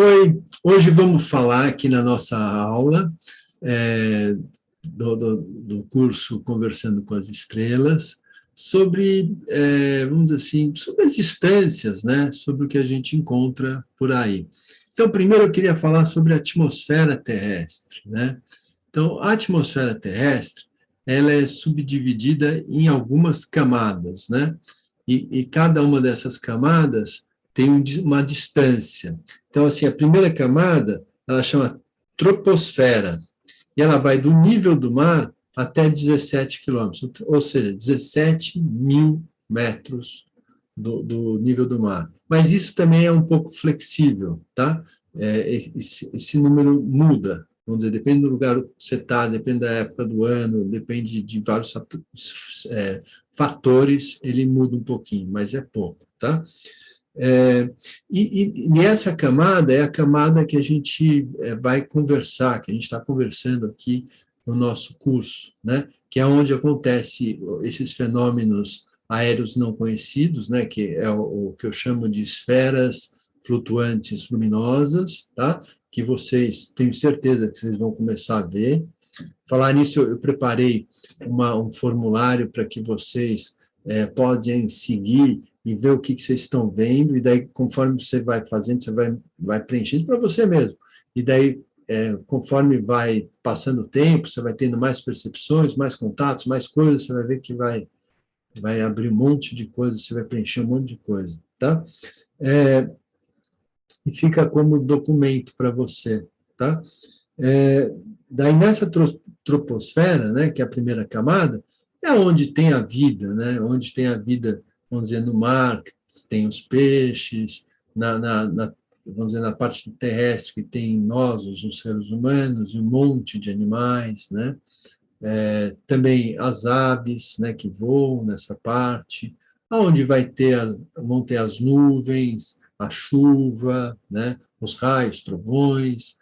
Oi, hoje vamos falar aqui na nossa aula do curso Conversando com as Estrelas sobre, vamos dizer assim, sobre as distâncias, né? Sobre o que a gente encontra por aí. Então, primeiro eu queria falar sobre a atmosfera terrestre, né? Então, a atmosfera terrestre, ela é subdividida em algumas camadas, né? E cada uma dessas camadas tem uma distância. Então, assim, a primeira camada, ela chama troposfera, e ela vai do nível do mar até 17 quilômetros, ou seja, 17 mil metros do nível do mar. Mas isso também é um pouco flexível, tá? Esse número muda, vamos dizer, depende do lugar que você está, depende da época do ano, depende de vários fatores, ele muda um pouquinho, mas é pouco, tá? E essa camada é a camada que a gente vai conversar, que a gente está conversando aqui no nosso curso, né? Que é onde acontece esses fenômenos aéreos não conhecidos, né? Que é o que eu chamo de esferas flutuantes luminosas, tá? Que vocês, tenho certeza que vocês vão começar a ver. Falar nisso, eu preparei um formulário para que vocês podem seguir e ver o que vocês estão vendo, e daí, conforme você vai fazendo, você vai preenchendo para você mesmo. E daí, conforme vai passando o tempo, você vai tendo mais percepções, mais contatos, mais coisas, você vai ver que vai abrir um monte de coisas, você vai preencher um monte de coisa, tá? E fica como documento para você, tá? Daí, nessa troposfera, né, que é a primeira camada, é onde tem a vida, né, onde tem a vida, vamos dizer, no mar, que tem os peixes, vamos dizer, na parte terrestre, que tem nós, os seres humanos, e um monte de animais, né, também as aves, né, que voam nessa parte, onde vão ter as nuvens, a chuva, né, os raios, trovões,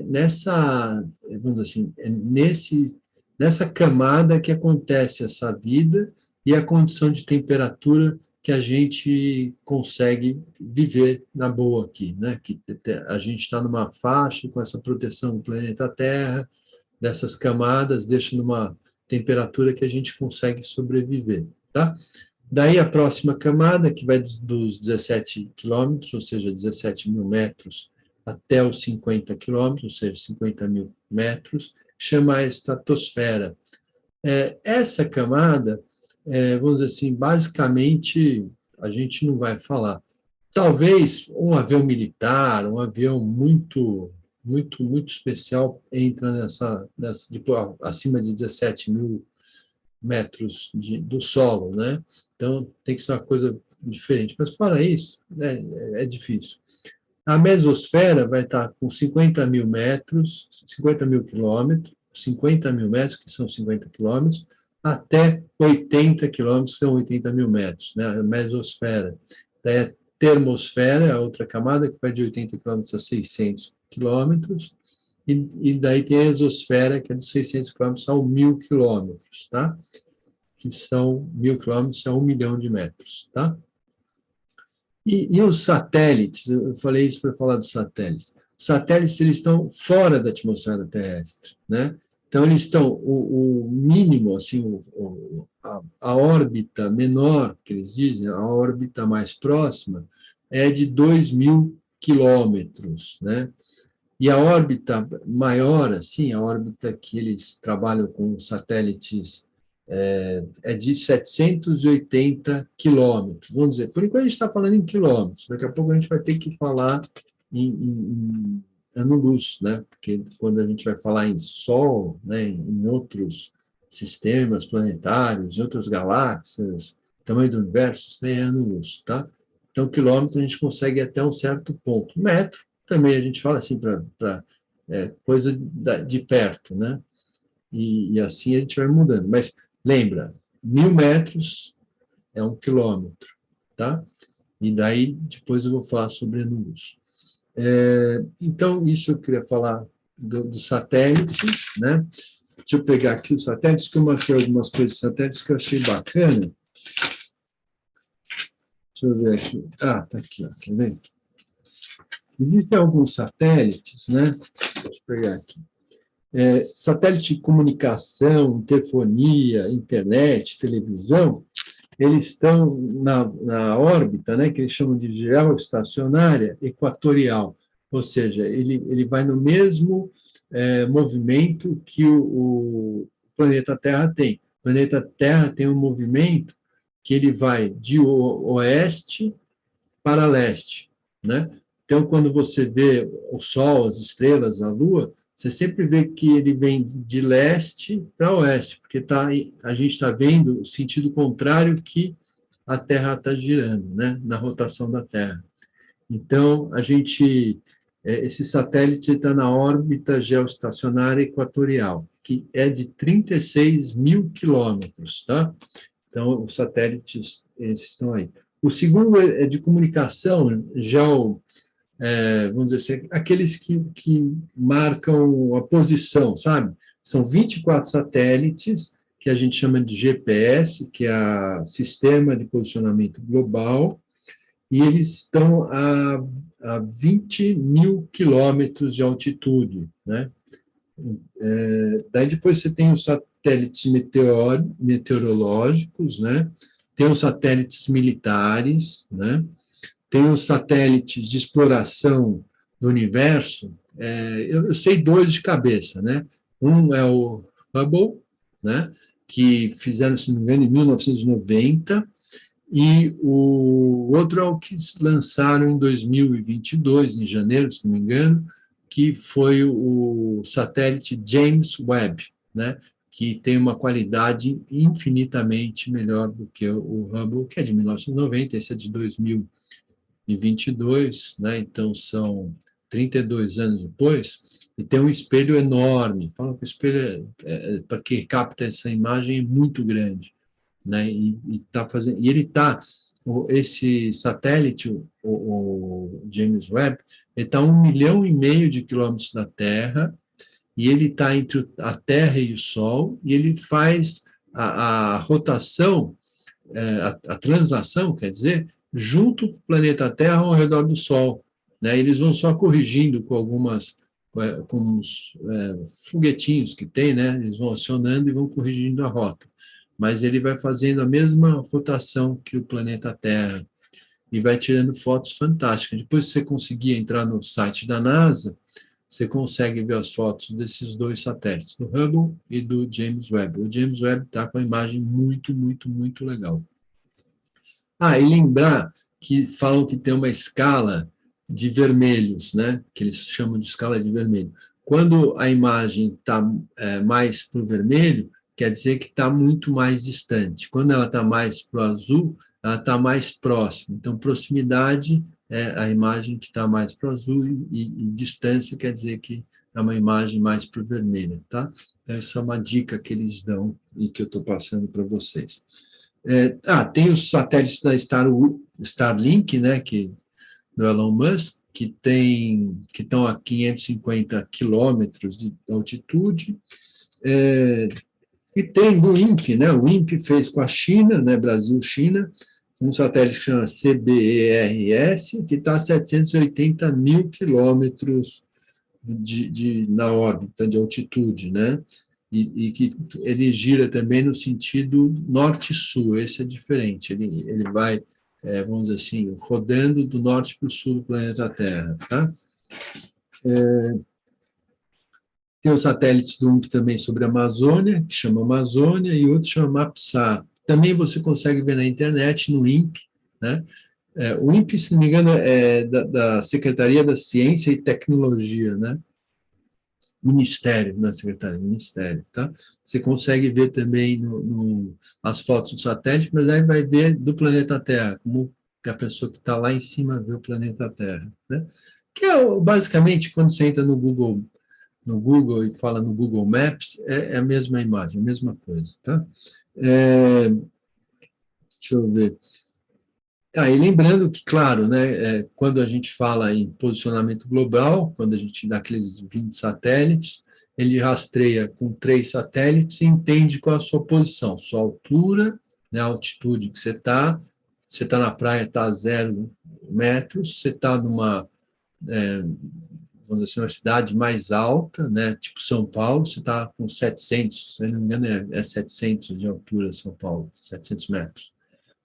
nessa, vamos dizer assim, nessa camada que acontece essa vida e a condição de temperatura que a gente consegue viver na boa aqui, né? Que a gente está numa faixa com essa proteção do planeta Terra, dessas camadas, deixa numa temperatura que a gente consegue sobreviver, tá? Daí a próxima camada, que vai dos 17 quilômetros, ou seja, 17 mil metros, até os 50 quilômetros, ou seja, 50 mil metros, chama a estratosfera. Essa camada, vamos dizer assim, basicamente, a gente não vai falar. Talvez um avião militar, um avião muito especial entra acima de 17 mil metros do solo, né? Então, tem que ser uma coisa diferente. Mas, fora isso, né, é difícil. A mesosfera vai estar com 50 mil metros, 50 mil quilômetros, 50 mil metros, que são 50 quilômetros, até 80 quilômetros, que são 80 mil metros, né? A mesosfera. Daí a termosfera, a outra camada, que vai de 80 quilômetros a 600 quilômetros, e daí tem a exosfera, que é de 600 quilômetros a 1.000 quilômetros, tá? Que são 1.000 quilômetros a 1 milhão de metros, tá? E os satélites, eu falei isso para falar dos satélites. Os satélites, eles estão fora da atmosfera terrestre, né? Então, eles estão, o mínimo, assim, a órbita menor, que eles dizem, a órbita mais próxima, é de 2.000 quilômetros, né? E a órbita maior, assim, a órbita que eles trabalham com satélites é de 780 quilômetros. Vamos dizer, por enquanto a gente está falando em quilômetros, daqui a pouco a gente vai ter que falar em ano-luz, né? Porque quando a gente vai falar em Sol, né, em outros sistemas planetários, em outras galáxias, tamanho do universo, isso é ano-luz, tá? Então, quilômetro a gente consegue ir até um certo ponto. Metro, também a gente fala assim para coisa de perto, né? E assim a gente vai mudando. Mas lembra, 1.000 metros é 1 quilômetro, tá? E daí depois eu vou falar sobre anos. Então, isso eu queria falar dos satélites, né? Deixa eu pegar aqui os satélites, que eu marquei algumas coisas de satélites que eu achei bacana. Deixa eu ver aqui. Ah, tá aqui, ó, quer ver? Existem alguns satélites, né? Deixa eu pegar aqui. Satélite de comunicação, telefonia, internet, televisão, eles estão na órbita, né, que eles chamam de geoestacionária equatorial, ou seja, ele vai no mesmo movimento que o planeta Terra tem. O planeta Terra tem um movimento que ele vai de oeste para leste, né? Então, quando você vê o Sol, as estrelas, a Lua, você sempre vê que ele vem de leste para oeste, porque a gente está vendo o sentido contrário que a Terra está girando, né? Na rotação da Terra. Então, esse satélite está na órbita geoestacionária equatorial, que é de 36 mil quilômetros, tá? Então, os satélites esses estão aí. O segundo é de comunicação, vamos dizer assim, aqueles que marcam a posição, sabe? São 24 satélites, que a gente chama de GPS, que é o Sistema de Posicionamento Global, e eles estão a 20 mil quilômetros de altitude, né? Daí depois você tem os satélites meteorológicos, né? Tem os satélites militares, né? Tem os satélites de exploração do universo. Eu sei dois de cabeça, né? Um é o Hubble, né? Que fizeram, se não me engano, em 1990, e o outro é o que lançaram em 2022, em janeiro, se não me engano, que foi o satélite James Webb, né? Que tem uma qualidade infinitamente melhor do que o Hubble, que é de 1990, esse é de 2022, né? Então são 32 anos depois, e tem um espelho enorme. Falam que o espelho, para que capta essa imagem, é muito grande, né? E ele está, esse satélite, o James Webb, ele está a 1,5 milhão de quilômetros da Terra, e ele está entre a Terra e o Sol, e ele faz a rotação, a translação, quer dizer, junto com o planeta Terra ao redor do Sol, né? Eles vão só corrigindo com com uns foguetinhos que tem, né? Eles vão acionando e vão corrigindo a rota, mas ele vai fazendo a mesma rotação que o planeta Terra e vai tirando fotos fantásticas. Depois, se você conseguir entrar no site da NASA, você consegue ver as fotos desses dois satélites, do Hubble e do James Webb. O James Webb está com a imagem muito, muito, muito legal. E lembrar que falam que tem uma escala de vermelhos, né? Que eles chamam de escala de vermelho. Quando a imagem está mais para o vermelho, quer dizer que está muito mais distante. Quando ela está mais para o azul, ela está mais próxima. Então, proximidade é a imagem que está mais para o azul e distância quer dizer que é uma imagem mais para o vermelho, tá? Então, isso é uma dica que eles dão e que eu estou passando para vocês. Tem os satélites da Starlink, né, do Elon Musk, que estão a 550 quilômetros de altitude, e tem do INPE, né, o INPE fez com a China, né, Brasil-China, um satélite que chama CBERS, que está a 780 mil quilômetros na órbita de altitude, né? E que ele gira também no sentido norte-sul, esse é diferente, ele vai, vamos dizer assim, rodando do norte para o sul do planeta Terra, tá? Tem os satélites do INPE também sobre a Amazônia, que chama Amazônia, e outro chama MAPSAR. Também você consegue ver na internet, no INPE, né? O INPE, se não me engano, é da Secretaria da Ciência e Tecnologia, né? Ministério, na Secretaria, Ministério, tá? Você consegue ver também as fotos do satélite, mas aí vai ver do planeta Terra, como que a pessoa que está lá em cima vê o planeta Terra, né? Que é, basicamente, quando você entra no Google e fala no Google Maps, é a mesma imagem, a mesma coisa, tá? Deixa eu ver. E lembrando que, claro, né, quando a gente fala em posicionamento global, quando a gente dá aqueles 20 satélites, ele rastreia com 3 satélites e entende qual é a sua posição, sua altura, né, a altitude que você está na praia, está a 0 metros, você está vamos dizer assim, uma cidade mais alta, né, tipo São Paulo, você está com 700, se não me engano, é 700 de altura São Paulo, 700 metros.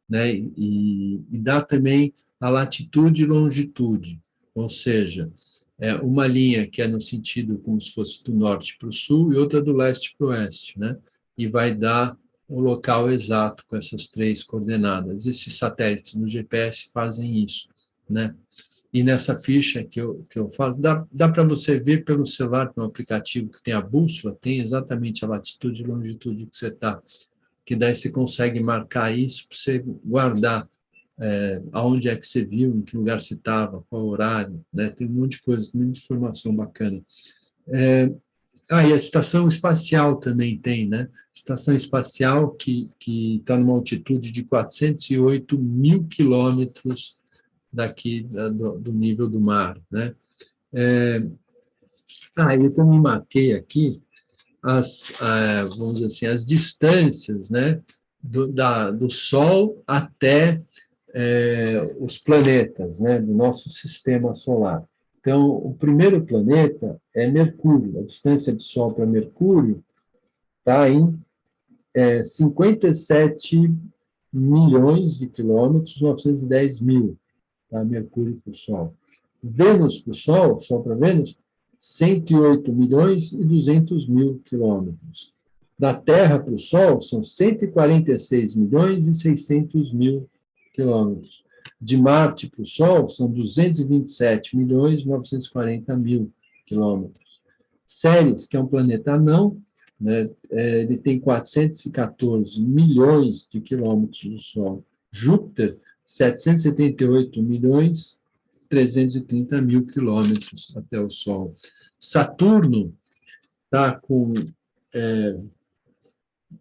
Né, e dá também a latitude e longitude, ou seja, uma linha que é no sentido como se fosse do norte para o sul e outra do leste para o oeste, né, e vai dar o local exato com essas três coordenadas. Esses satélites no GPS fazem isso, né? E nessa ficha que eu falo, dá para você ver pelo celular, no aplicativo que tem a bússola, tem exatamente a latitude e longitude que você está, que daí você consegue marcar isso para você guardar aonde é que você viu, em que lugar você estava, qual horário, né? Tem um monte de coisa, muita informação bacana. E a estação espacial também tem, né? Estação espacial que está numa altitude de 408 mil quilômetros daqui do nível do mar, né? Eu também marquei aqui vamos dizer assim, as distâncias, né, do Sol até os planetas, né, do nosso sistema solar. Então, o primeiro planeta é Mercúrio. A distância do Sol para Mercúrio está em 57 milhões de quilômetros, 910 mil, tá? Mercúrio para o Sol. Vênus para o Sol, Sol para Vênus, 108 milhões e 200 mil quilômetros. Da Terra para o Sol, são 146 milhões e 600 mil quilômetros. De Marte para o Sol, são 227 milhões e 940 mil quilômetros. Ceres, que é um planeta anão, né, ele tem 414 milhões de quilômetros do Sol. Júpiter, 778 milhões 330 mil quilômetros até o Sol. Saturno está com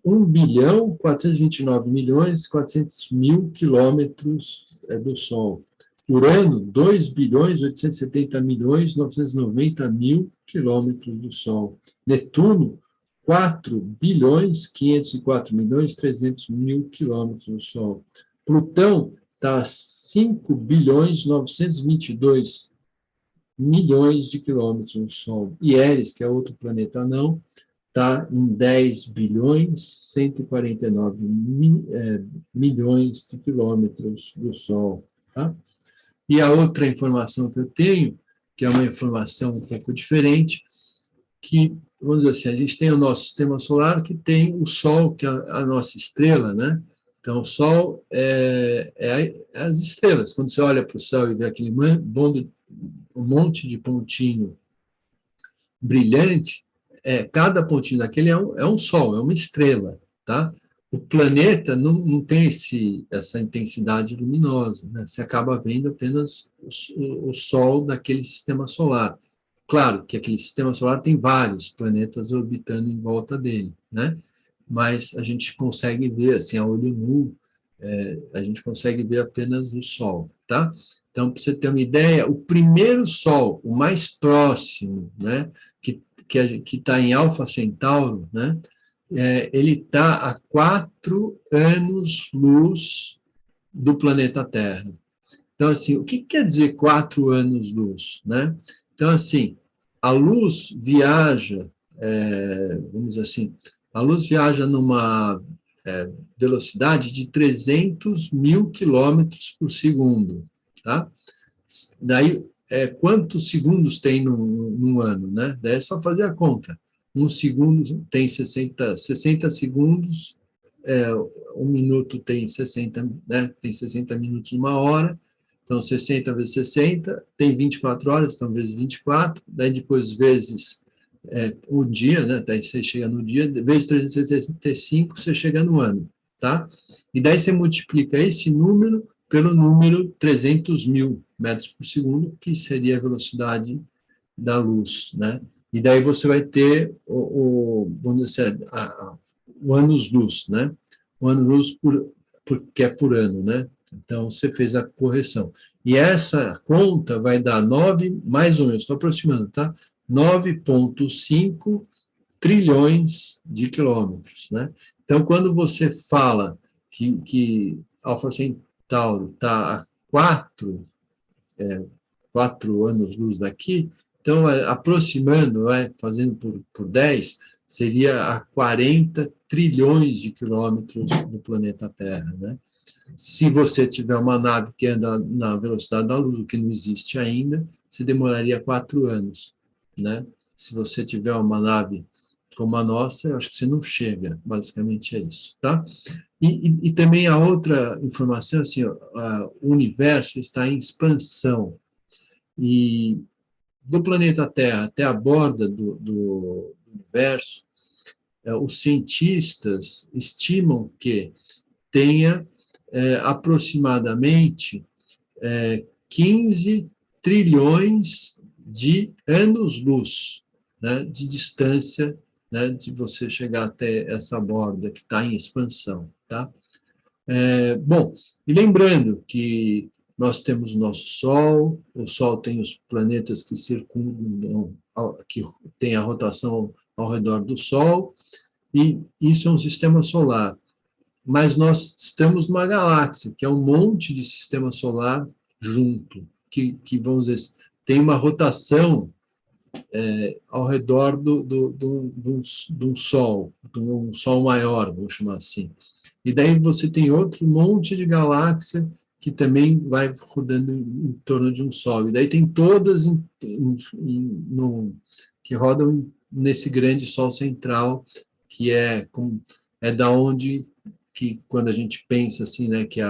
1 bilhão 429 milhões 400 mil quilômetros do Sol. Urano, 2 bilhões 870 milhões 990 mil quilômetros do Sol. Netuno, 4 bilhões 504 milhões 300 mil quilômetros do Sol. Plutão está a 5 bilhões 922 milhões de quilômetros do Sol. E Eris, que é outro planeta anão, está em 10 bilhões 149 milhões de quilômetros do Sol. Tá? E a outra informação que eu tenho, que é uma informação um pouco diferente, que, vamos dizer assim, a gente tem o nosso sistema solar, que tem o Sol, que é a nossa estrela, né? Então, o Sol é as estrelas. Quando você olha para o céu e vê aquele um monte de pontinho brilhante, cada pontinho daquele é um Sol, é uma estrela, tá? O planeta não tem essa intensidade luminosa, né? Você acaba vendo apenas o Sol daquele sistema solar. Claro que aquele sistema solar tem vários planetas orbitando em volta dele, né? Mas a gente consegue ver, assim, a olho nu, a gente consegue ver apenas o Sol, tá? Então, para você ter uma ideia, o primeiro Sol, o mais próximo, né, que está em Alfa Centauro, né, ele está a 4 anos-luz do planeta Terra. Então, assim, o que quer dizer 4 anos-luz, né? Então, assim, a luz viaja, vamos dizer assim, a luz viaja numa velocidade de 300 mil quilômetros por segundo, tá? Daí, quantos segundos tem num ano, né? Daí é só fazer a conta. Um segundo tem 60 segundos, um minuto tem 60, né? Tem 60 minutos numa hora, então 60 vezes 60, tem 24 horas, então vezes 24, daí depois vezes o dia, né? Daí você chega no dia, vezes 365, você chega no ano, tá? E daí você multiplica esse número pelo número 300 mil metros por segundo, que seria a velocidade da luz, né? E daí você vai ter vamos dizer, o anos-luz, né? O ano-luz que é por ano, né? Então, você fez a correção. E essa conta vai dar 9, mais ou menos, estou aproximando, tá? 9,5 trilhões de quilômetros, né? Então, quando você fala que Alfa Centauro está a 4 4 anos-luz daqui, então, aproximando, fazendo por 10, seria a 40 trilhões de quilômetros do planeta Terra, né? Se você tiver uma nave que anda na velocidade da luz, o que não existe ainda, você demoraria 4 anos, né? Se você tiver uma nave como a nossa, eu acho que você não chega, basicamente é isso, tá? E também a outra informação, assim, ó, o universo está em expansão, e do planeta Terra até a borda do universo, os cientistas estimam que tenha aproximadamente 15 trilhões de anos-luz, né, de distância, né, de você chegar até essa borda que está em expansão. Tá? Bom, e lembrando que nós temos o nosso Sol, o Sol tem os planetas que circundam, que tem a rotação ao redor do Sol, e isso é um sistema solar. Mas nós estamos numa galáxia, que é um monte de sistema solar junto, que vamos dizer, tem uma rotação ao redor de um Sol, de um Sol maior, vamos chamar assim. E daí você tem outro monte de galáxia que também vai rodando em torno de um Sol. E daí tem todas que rodam nesse grande Sol central, que é da onde que quando a gente pensa assim, né, que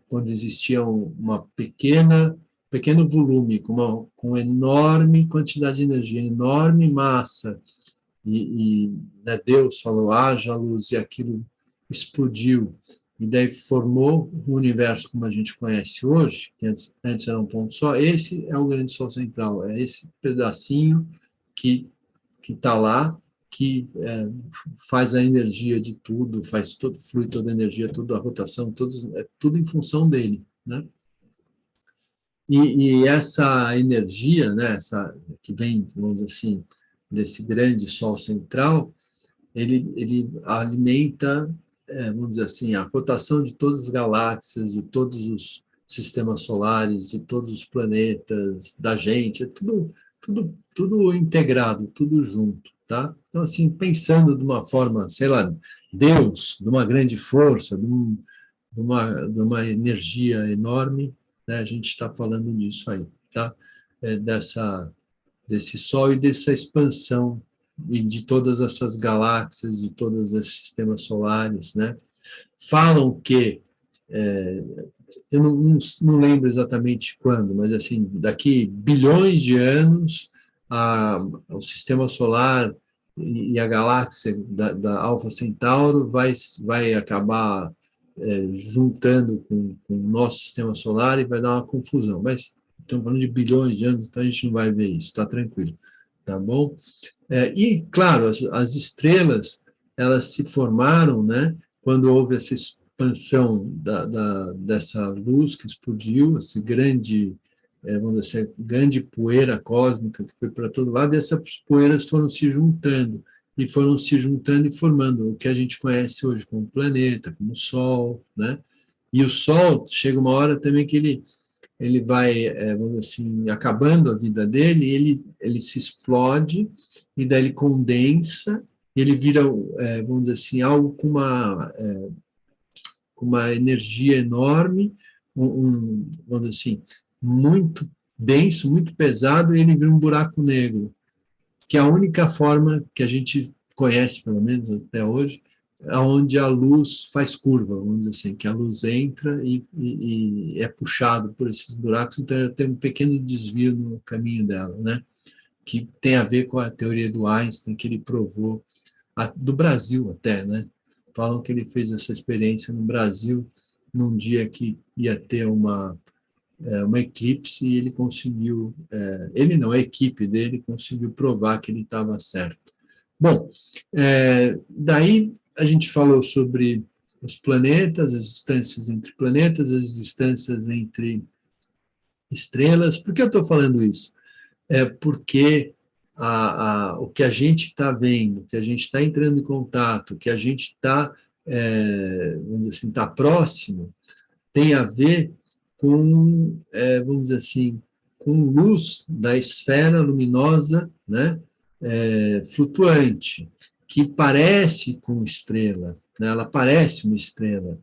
quando existia uma pequeno volume com enorme quantidade de energia, enorme massa, e né, Deus falou, haja luz, e aquilo explodiu, e daí formou o universo como a gente conhece hoje, que antes era um ponto só. Esse é o grande Sol central, é esse pedacinho que está lá, que faz a energia de tudo, flui toda a energia, toda a rotação, tudo em função dele, né? E essa energia, né, essa que vem, vamos dizer assim, desse grande Sol central, ele alimenta, vamos dizer assim, a rotação de todas as galáxias, de todos os sistemas solares, de todos os planetas, da gente, é tudo integrado, tudo junto, tá? Então, assim, pensando de uma forma, sei lá, Deus, de uma grande força, de uma energia enorme, né? A gente está falando disso aí, tá? Desse Sol e dessa expansão e de todas essas galáxias, de todos esses sistemas solares, né? Falam que, eu não lembro exatamente quando, mas assim, daqui bilhões de anos, o sistema solar e a galáxia da Alfa Centauro vai acabar juntando com o nosso sistema solar e vai dar uma confusão. Mas estamos falando de bilhões de anos, então a gente não vai ver isso, está tranquilo, tá bom? E, claro, as estrelas, elas se formaram, né, quando houve essa expansão dessa luz que explodiu, esse grande, vamos dizer, grande poeira cósmica que foi para todo lado, e essas poeiras foram se juntando, e formando o que a gente conhece hoje como planeta, como Sol, né? E o Sol, chega uma hora também que ele vai, vamos dizer assim, acabando a vida dele, ele se explode, e daí ele condensa, ele vira, vamos dizer assim, algo com uma energia enorme, vamos dizer assim, muito denso, muito pesado, e ele vira um buraco negro, que é a única forma que a gente conhece, pelo menos até hoje, onde a luz faz curva, vamos dizer assim, que a luz entra e é puxado por esses buracos, então tem um pequeno desvio no caminho dela, né? Que tem a ver com a teoria do Einstein, que ele provou, do Brasil até, né? Falam que ele fez essa experiência no Brasil, num dia que ia ter uma eclipse, e ele conseguiu, ele não, a equipe dele conseguiu provar que ele estava certo. Bom, daí a gente falou sobre os planetas, as distâncias entre planetas, as distâncias entre estrelas. Por que eu estou falando isso? É porque o que a gente está vendo, o que a gente está entrando em contato, o que a gente está, vamos dizer assim, está próximo, tem a ver vamos dizer assim, com luz da esfera luminosa, né, flutuante, que parece com estrela, né, ela parece uma estrela,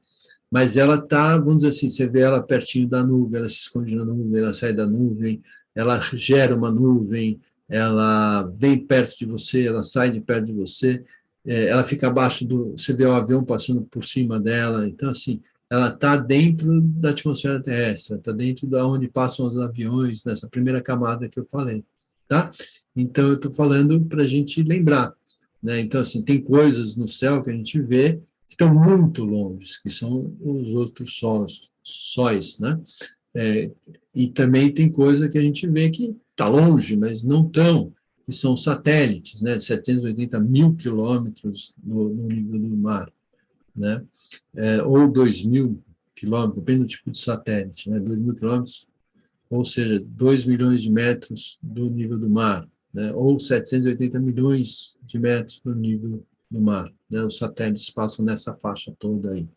mas ela está, vamos dizer assim, você vê ela pertinho da nuvem, ela se esconde na nuvem, ela sai da nuvem, ela gera uma nuvem, ela vem perto de você, ela sai de perto de você, ela fica abaixo do, você vê o avião passando por cima dela, então assim, ela está dentro da atmosfera terrestre, está dentro de onde passam os aviões, nessa primeira camada que eu falei, tá? Então eu estou falando para a gente lembrar, né? Então assim, tem coisas no céu que a gente vê que estão muito longe, que são os outros sóis, né? E também tem coisa que a gente vê que está longe, mas não tão, que são satélites, né? 780 mil quilômetros no nível do mar, né? Ou 2.000 quilômetros, depende do tipo de satélite, né? 2.000 quilômetros, ou seja, 2 milhões de metros do nível do mar, né? Ou 780 milhões de metros do nível do mar, né? Os satélites passam nessa faixa toda aí.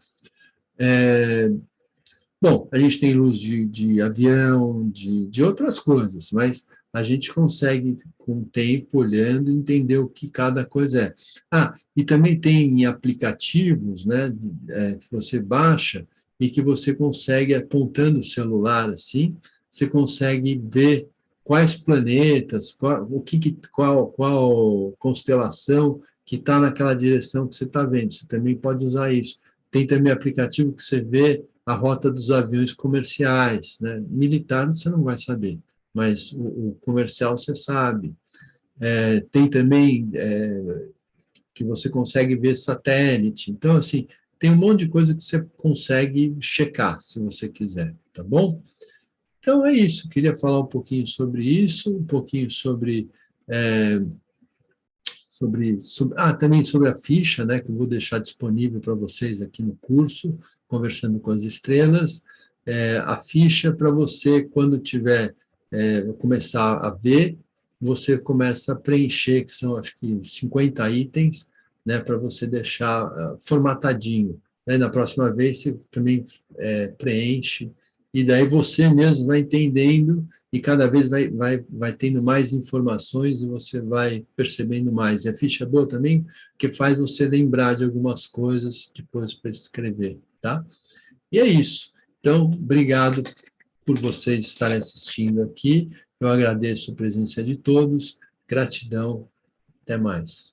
Bom, a gente tem luz de avião, de outras coisas, mas a gente consegue, com o tempo, olhando, entender o que cada coisa é. Ah, e também tem aplicativos, né, que você baixa e que você consegue, apontando o celular assim, você consegue ver quais planetas, qual constelação que está naquela direção que você está vendo. Você também pode usar isso. Tem também aplicativo que você vê a rota dos aviões comerciais, né? Militar você não vai saber, mas o comercial você sabe. Tem também que você consegue ver satélite. Então, assim, tem um monte de coisa que você consegue checar, se você quiser, tá bom? Então, é isso. Queria falar um pouquinho sobre isso, um pouquinho é, também sobre a ficha, né, que eu vou deixar disponível para vocês aqui no curso, Conversando com as Estrelas. A ficha para você, quando tiver, começar a ver, você começa a preencher, que são, acho que, 50 itens, né, para você deixar formatadinho. Aí, na próxima vez, você também preenche, e daí você mesmo vai entendendo e cada vez vai tendo mais informações e você vai percebendo mais. E a ficha é boa também, porque faz você lembrar de algumas coisas depois para escrever, tá? E é isso. Então, obrigado por vocês estarem assistindo aqui. Eu agradeço a presença de todos. Gratidão. Até mais.